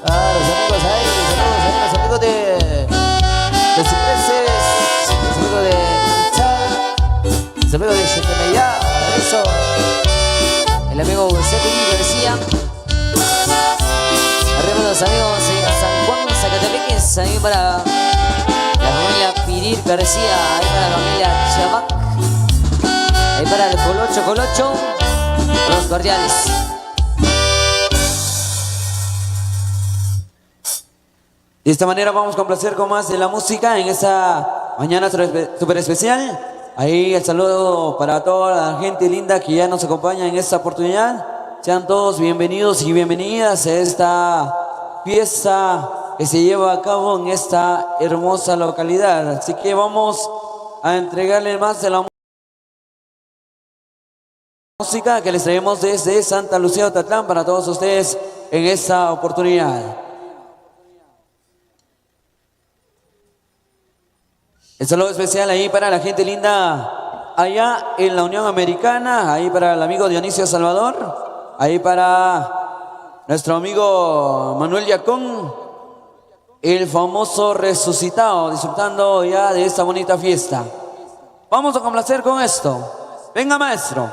A los amigos ahí, saludos a los amigos de Cipreses, los amigos de Chal, los amigos de Chequemeya, eso. El amigo Giuseppe García. Arriba los amigos de San Juan, Zacatepeques, ahí para la familia Pirir García, ahí para la familia Chamac, ahí para el Colocho Colocho, los cordiales. De esta manera vamos a complacer con más de la música en esta mañana súper especial. Ahí el saludo para toda la gente linda que ya nos acompaña en esta oportunidad. Sean todos bienvenidos y bienvenidas a esta fiesta que se lleva a cabo en esta hermosa localidad. Así que vamos a entregarle más de la música que les traemos desde Santa Lucía, Otatlán, para todos ustedes en esta oportunidad. El saludo especial ahí para la gente linda allá en la Unión Americana, ahí para el amigo Dionisio Salvador, ahí para nuestro amigo Manuel Yacón, el famoso resucitado, disfrutando ya de esta bonita fiesta. Vamos a complacer con esto. Venga, maestro.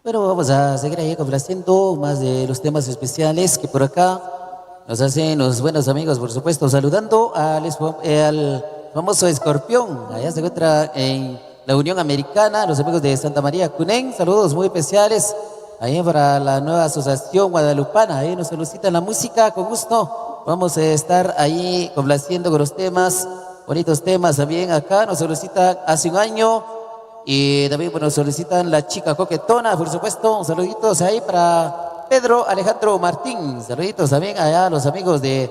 Bueno, vamos a seguir ahí complaciendo más de los temas especiales que por acá nos hacen los buenos amigos, por supuesto, saludando al famoso Escorpión. Allá se encuentra en la Unión Americana, los amigos de Santa María Cunén. Saludos muy especiales ahí para la nueva asociación guadalupana. Ahí nos solicitan la música, con gusto. Vamos a estar ahí complaciendo con los temas, bonitos temas. También acá nos solicitan hace un año. Y también nos solicitan la chica coquetona, por supuesto. Saluditos ahí para Pedro Alejandro Martín, saluditos también allá a los amigos de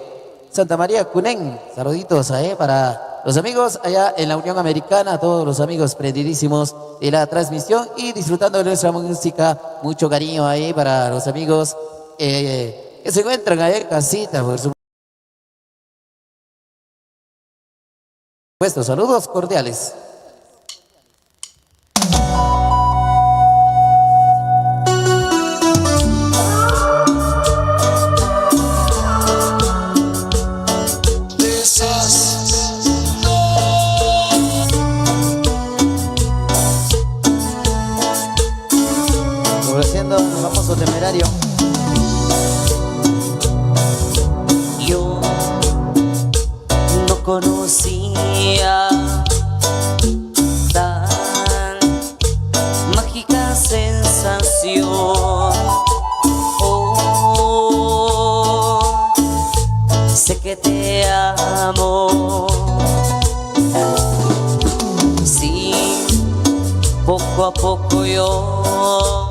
Santa María Cunén, saluditos ahí para los amigos allá en la Unión Americana, todos los amigos prendidísimos de la transmisión y disfrutando de nuestra música, mucho cariño ahí para los amigos que se encuentran ahí en casita, por supuesto, saludos cordiales. Temerario. Yo no conocía tan mágica sensación. Oh, sé que te amo. Sí, poco a poco yo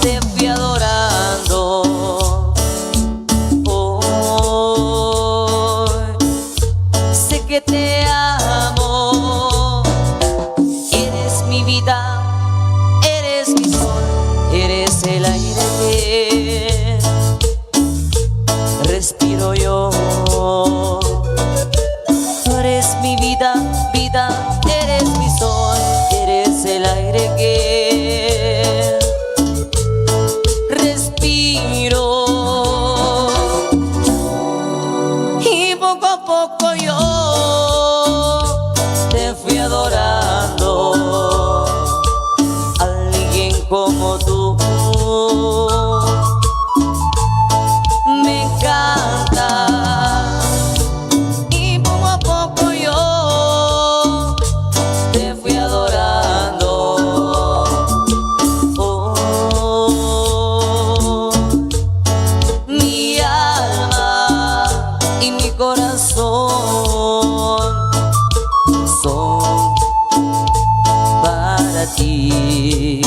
te fui adorando. Hoy sé que te amo. Eres mi vida, eres mi sol, eres el aire que respiro yo. Tú eres mi vida, vida, eres mi sol, eres el aire que y poco a poco yo te fui adorando. Alguien como tú me encanta. Y poco a poco yo te fui adorando. Oh, mi alma y mi corazón son para ti.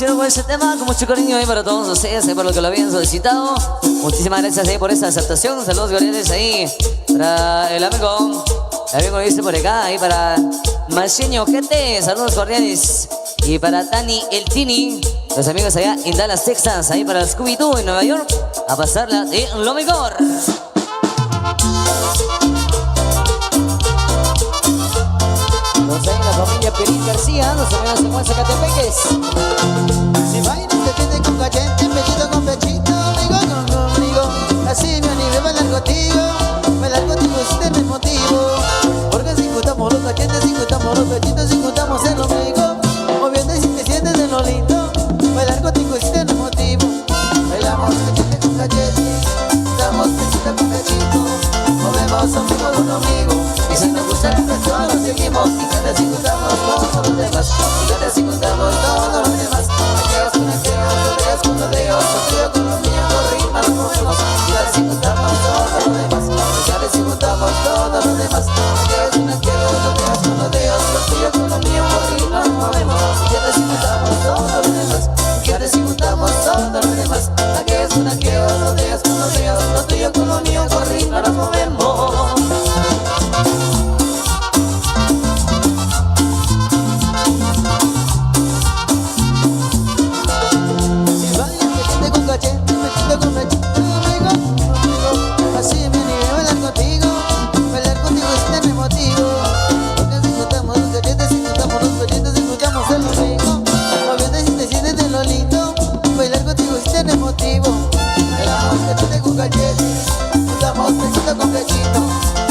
complacido con este tema, con mucho cariño ahí para todos ustedes, ahí por lo que lo habían solicitado. Muchísimas gracias ahí por esta aceptación. Saludos guardianes ahí para el amigo que dice por acá, ahí para Marceño Gente, saludos guardianes. Y para Dani El Tini, los amigos allá en Dallas, Texas, ahí para Scooby-Doo en Nueva York, a pasarla de lo mejor. Los ahí la familia Pelín García, los amigos de Juan Zacatepeques. Si bailas que tiene con cachete, pechito con pechito, amigo conmigo. Así me anime a bailar contigo si tienes motivo. Porque si juntamos los cachetes, si juntamos los pechitos, si juntamos el ombligo. Moviendo si te sientes de lo lindo, bailar contigo si tienes motivo. Bailamos cachete con cachete, damos pechito con pechito, movemos ombligo con ombligo. Y si nos gusta el resto lo seguimos. Y cada si juntamos todos los demás, y cada si juntamos todos los demás. Aquellos con aquellos, rodeos con rodeos, yo con los míos, con rima nos movemos. Y cada si juntamos todos los demás, y cada si juntamos todos los demás. Aquellos con aquellos, rodeos con rodeos, yo con los míos, con rima nos movemos. Y cada si juntamos todos los demás, y cada si juntamos todos los demás. Aquellos con aquellos, rodeos con rodeos, lo tuyo con lo mío, con rima nos movemos.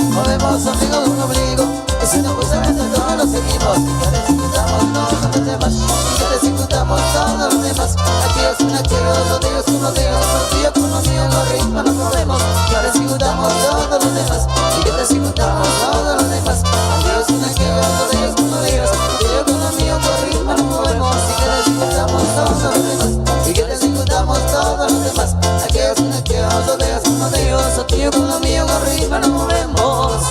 Movemos ombligo con ombligo, y si nos gusta esto todos lo seguimos. Y cada si juntamos todos los demás, y cada si juntamos todos los demás. Aquellos con aquellos, rodeos con rodeos, lo tuyo con lo mío, con ritmo nos movemos. Y cada si juntamos todos los demás, y cada si juntamos todos los demás. Aquellos con aquellos, rodeos con rodeos, lo tuyo con lo mío, con ritmo nos movemos. Y cada si juntamos todos los demás, y cada si juntamos todos los demás. Aquellos con aquellos, rodeos con rodeos, lo tuyo con lo mío, con ritmo nos movemos.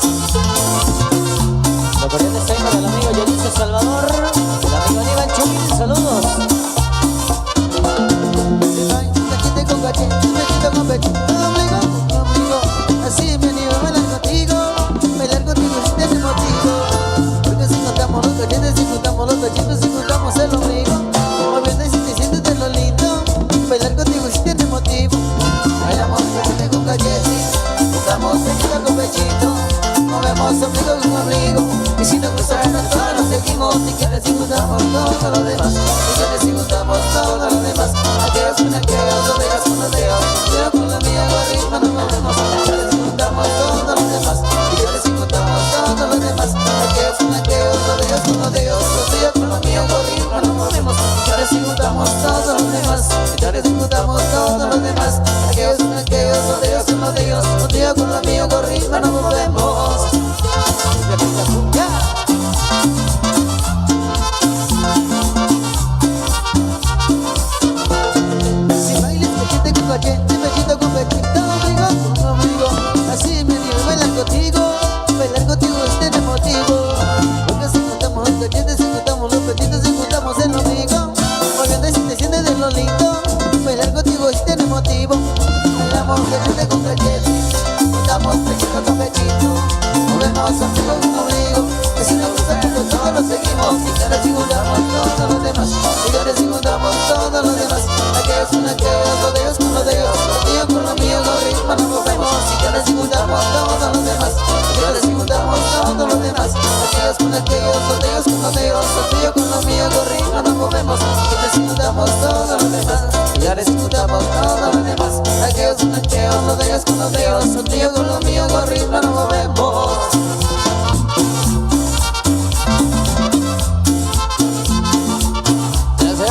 Los corrientes ahí para el amigo Yolice Salvador, el amigo Aníbal Chumil, saludos. Si bailas cachete con cachete, pechito con pechito, ombligo con ombligo. Así me animo a bailar contigo si tienes motivo. Porque si juntamos los cachetes, si juntamos los pechitos, si juntamos el ombligo. Moviendo si te sientes de lo lindo, bailar contigo si tienes motivo. Bailamos cachete con cachete, juntamos pechito con pechito, movemos ombligo con ombligo. Y si nos gusta todos lo seguimos. Y quieres si juntamos todos los demás, y quieres si juntamos todos los demás. Aquellos con aquellos, rodeos con rodeos, yo con la mía, con ritmo nos movemos. Y quieres si juntamos todos los demás, y quieres si juntamos todos los demás. Aquellos con aquellos, rodeos con rodeos, yo con lo mío, con ritmo nos movemos. Y quieres si juntamos todos los demás, y quieres si juntamos todos los demás. Aquellos con aquellos, rodeos con rodeos, yo con lo mío, con ritmo nos movemos. Si bailas cachete con cachete, pechito con pechito, ombligo con ombligo. Así me animo a bailar contigo si tienes motivo. Porque si juntamos los cachetes, si juntamos los pechitos, si juntamos el ombligo. Moviendo si te sientes de lo lindo, bailar contigo si tienes motivo. Bailamos cachete con cachete, juntamos pechito con pechito, movemos ombligo con ombligo. Que si nos gusta esto todos lo seguimos. Y cada si juntamos todos los demás, y cada si juntamos todos los demás. Aquellos con aquellos, rodeos con rodeos, lo tuyo con lo mío, con ritmo nos movemos. Y cada si juntamos todos los demás, y cada si juntamos todos los demás. Aquellos con aquellos, rodeos con rodeos, lo tuyo con lo mío, con ritmo nos movemos. Y cada si juntamos todos los demás, y cada si juntamos todos los demás. Aquellos con aquellos, rodeos con rodeos, lo tuyo con lo mío, con ritmo nos movemos.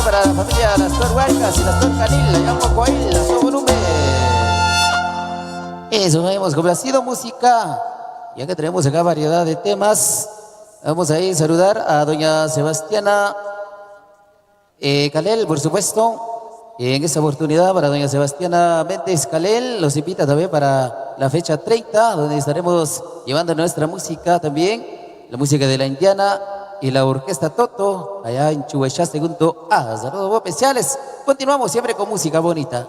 Para la familia Las Tor Huarcas y Las Tor Canil, la llamo Coail, a todo volumen. Eso, hemos complacido música. Ya que tenemos acá variedad de temas, vamos a ir a saludar a doña Sebastiana Calel, por supuesto. En esta oportunidad para doña Sebastiana Méndez Calel, los invita también para la fecha 30, donde estaremos llevando nuestra música también, la música de la Indiana, y la orquesta Toto, allá en Chuhuechá, segundo A. Saludos especiales. Continuamos siempre con música bonita.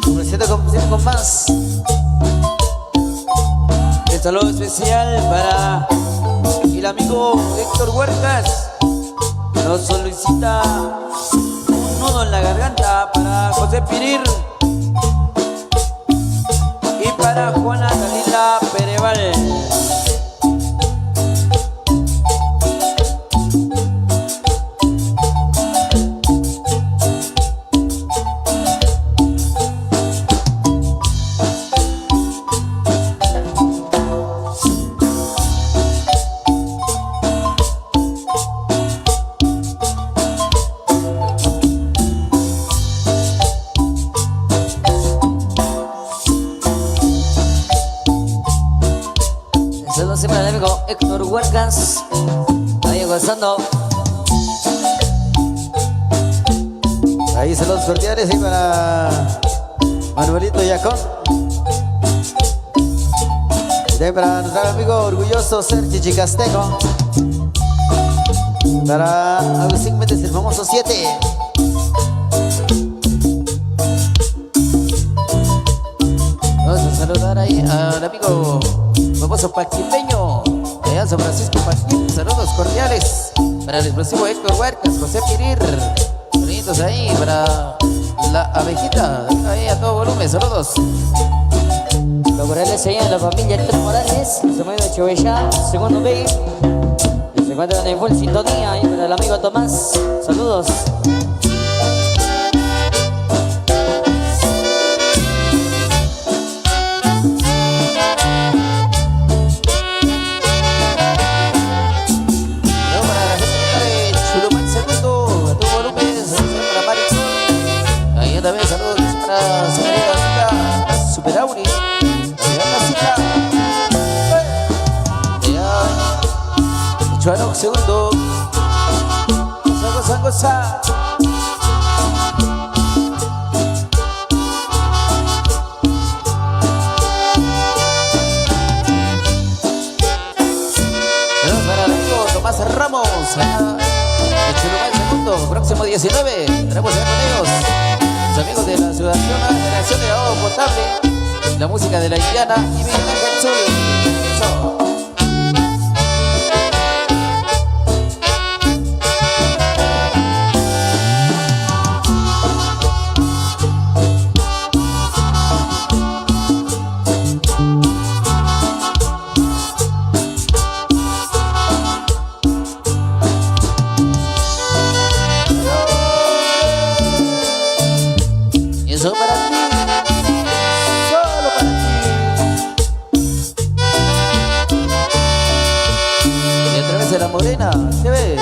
Complaciendo con más. El saludo especial para el amigo Héctor Huertas. Nos solicita un nudo en la garganta para José Pirir y para Juana Dalila Pereval. Saludos siempre al amigo Héctor Huercas. Ahí gozando. Ahí saludos cordiales y para Manuelito Yacón. Y también para nuestro amigo orgulloso Sergio Chicasteco. Para Agustín Méndez, el famoso 7. Vamos a saludar ahí al amigo famoso paquipeño, allá en San Francisco Paquín. Saludos cordiales para el explosivo Héctor Huertas, José Pirir. Bonitos ahí para la abejita, ahí a todo volumen. Saludos. Los Morales ahí en la familia Héctor Morales, se mueve de Chuhuechá, segundo B. Se encuentran en full sintonía ahí para el amigo Tomás. Saludos. También saludos para su querida amiga Super Auri, allá casita, allá Chuano segundo, goza, goza. Saludos para el amigo Tomás Ramos, allá de Churumay segundo, próximo 19, tenemos que ver con ellos. Los amigos de la ciudadana generación de agua potable, la música de la Indiana y Miguel Ángel Zul. Eso. Eso para ti, solo para ti. Y a través de la morena, ¿se ve?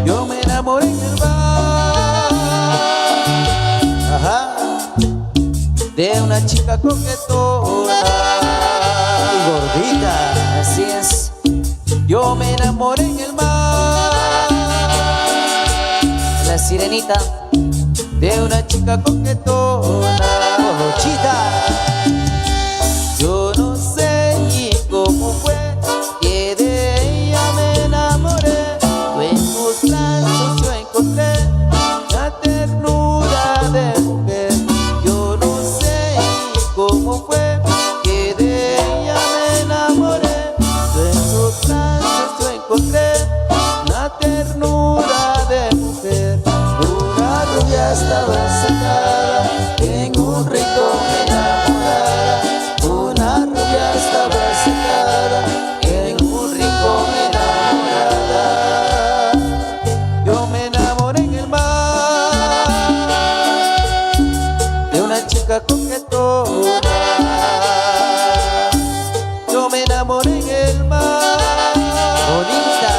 Yo me enamoré en el bar. Ajá. De una chica coquetona Y gordita. Así es. yo me enamoré en el mar. La sirenita. De una chica coquetona, Morochita. yo no sé ni cómo fue que de ella me enamoré. En sus brazos yo encontré la ternura de mujer. Yo no sé ni cómo fue que de ella me enamoré. En sus brazos yo encontré la ternura de mujer. Una rubia estaba sentada en un rincón enamorada. Una rubia estaba sentada en un rincón enamorada. Yo me enamoré en el mar de una chica coquetona. Yo me enamoré en el mar, bonita,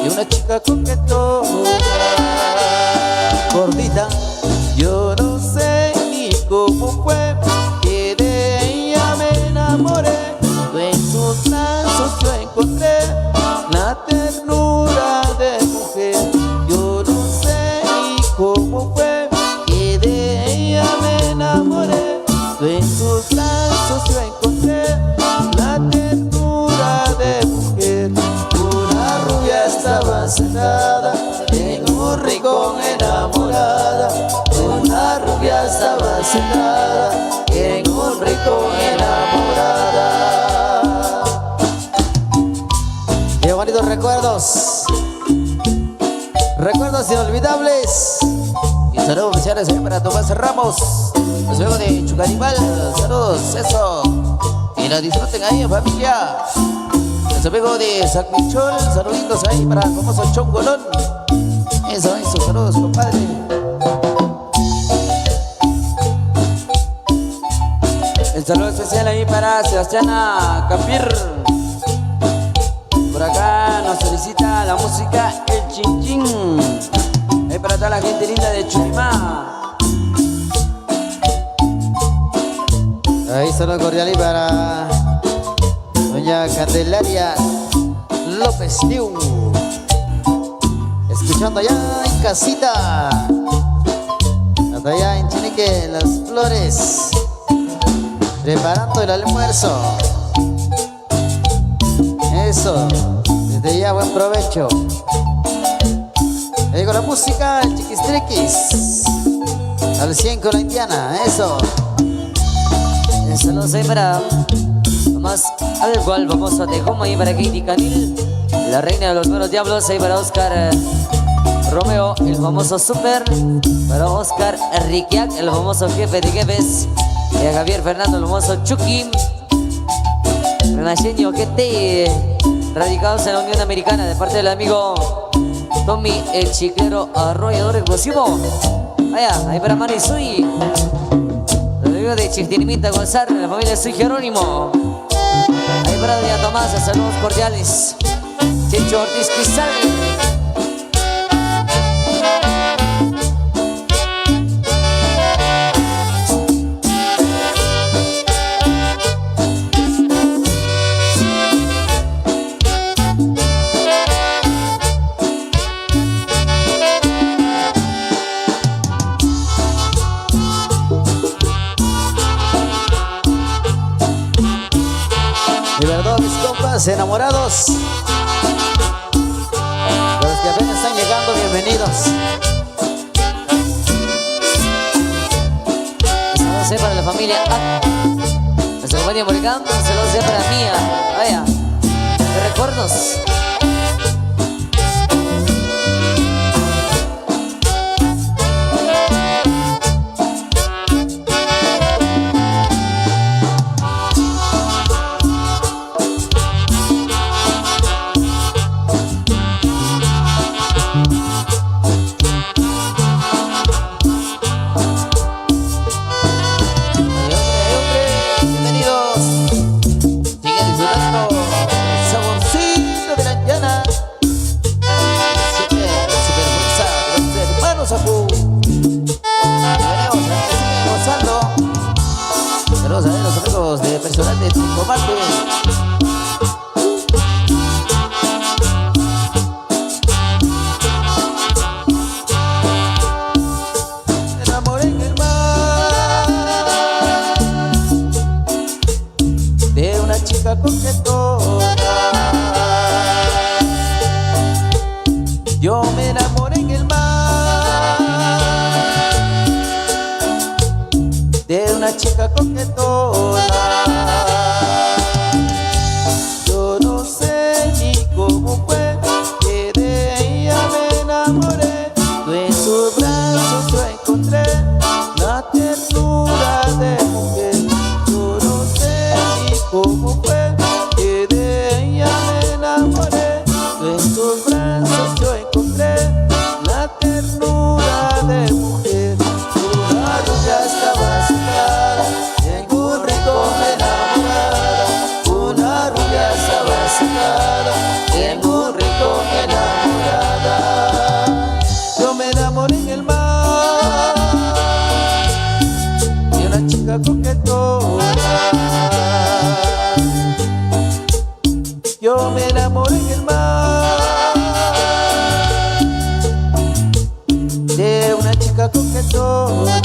de una chica coquetona. Gordita. Yo no sé ni cómo fue que de ella me enamoré. centrada en un rincón enamorada. Qué bonitos recuerdos, recuerdos inolvidables. Y saludos especiales ahí para Tomás Ramos, los amigos de Chucanimal. Saludos, eso. Y la disfruten ahí en familia. Los amigos de San Michol, saluditos ahí para el famoso Chongolón. Eso, saludos, compadre. El saludo especial ahí para Sebastiana Capir. Por acá nos solicita la música El Chin Chin. Ahí para toda la gente linda de Churimá. Ahí saludos cordiales para doña Candelaria López Liu, escuchando allá en casita, hasta allá en Chinique, Las Flores, preparando el almuerzo. Eso, desde ya buen provecho. Ahí con la música, el chiquistriquis, al 100 con la indiana, eso. Saludos ahí para más algo al famoso Tejoma ahí para Katie Canil, la reina de los buenos diablos, ahí para Oscar Romeo, el famoso Super, para Oscar Riquiac, el famoso jefe de jefes, y a Javier Fernando, el famoso Chucky, Renaceño Quete, radicados en la Unión Americana, de parte del amigo Tommy, el chiclero arrollador explosivo. Vaya, ahí para Mari Sui, de Chiftinimita González, la familia Soy Jerónimo. Ahí para doña Tomasa, saludos cordiales. Checho Ortiz Cristal. De verdad, mis compas enamorados, los que apenas están llegando, bienvenidos. Saludos para la familia A. Nuestra compañía por acá, saludos para Mía. Vaya, qué recuerdos. Bienvenidos. Sigan disfrutando el saborcito de la llana. Siempre super fuerza de los hermanos Apu. Bienvenidos, siguen gozando. Saludos a los amigos de personal de Combate. Coquetona, yo me enamoré en el mar de una chica coquetona. Yo no sé ni cómo fue que de ella me enamoré. En sus brazos yo encontré la ternura de mujer. Yo no sé ni cómo fue. En tus brazos yo encontré la ternura de mujer. Una rubia estaba sentada en un rincón enamorada. Una rubia estaba sentada en un rincón enamorada. Yo me enamoré en el mar de una chica coquetona. Yo me enamoré en el mar de una chica coquetona.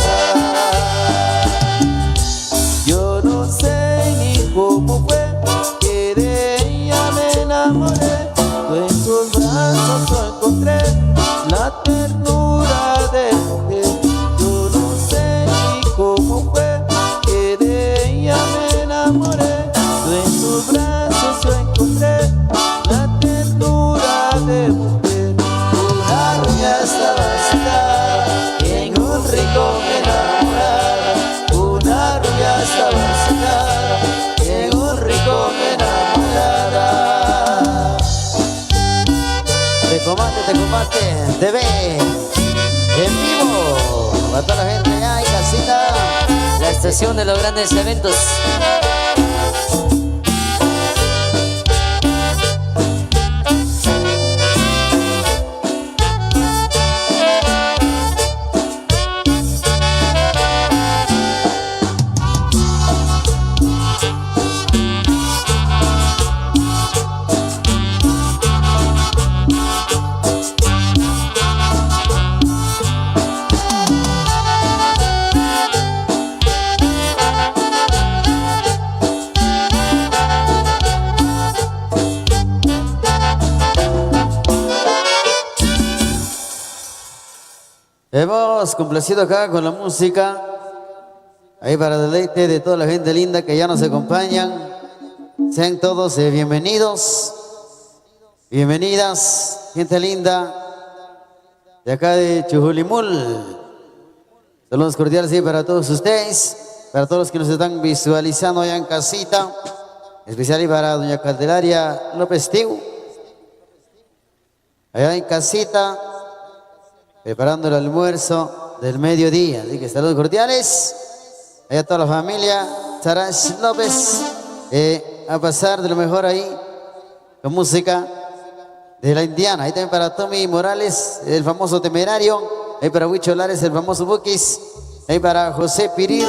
Yo no sé ni cómo fue que de ella me enamoré. En sus brazos yo encontré la ternura de mujer. Yo no sé ni cómo TV en vivo para toda la gente allá en casita. La estación de los grandes eventos. Hemos complacido acá con la música, ahí para deleite de toda la gente linda que ya nos acompañan. Sean todos bienvenidos, bienvenidas, gente linda de acá de Chujulimul. Saludos cordiales ahí para todos ustedes, para todos los que nos están visualizando allá en casita, especial y para doña Candelaria López Tiu, allá en casita, preparando el almuerzo del mediodía. Así que saludos cordiales allá a toda la familia Sarash López, a pasar de lo mejor ahí con música de la indiana. Ahí también para Tommy Morales, el famoso Temerario. Ahí para Huicho Lares, el famoso Bukis. Ahí para José Pirir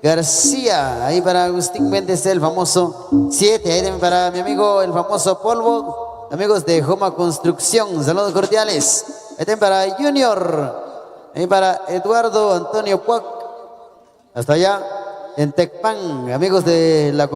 García. Ahí para Agustín Méndez, el famoso 7. Ahí también para mi amigo el famoso Polvo, amigos de Joma Construcción. Saludos cordiales. Ahí también para Junior. Ahí para Eduardo Antonio Puac. Hasta allá en Tecpan, amigos de la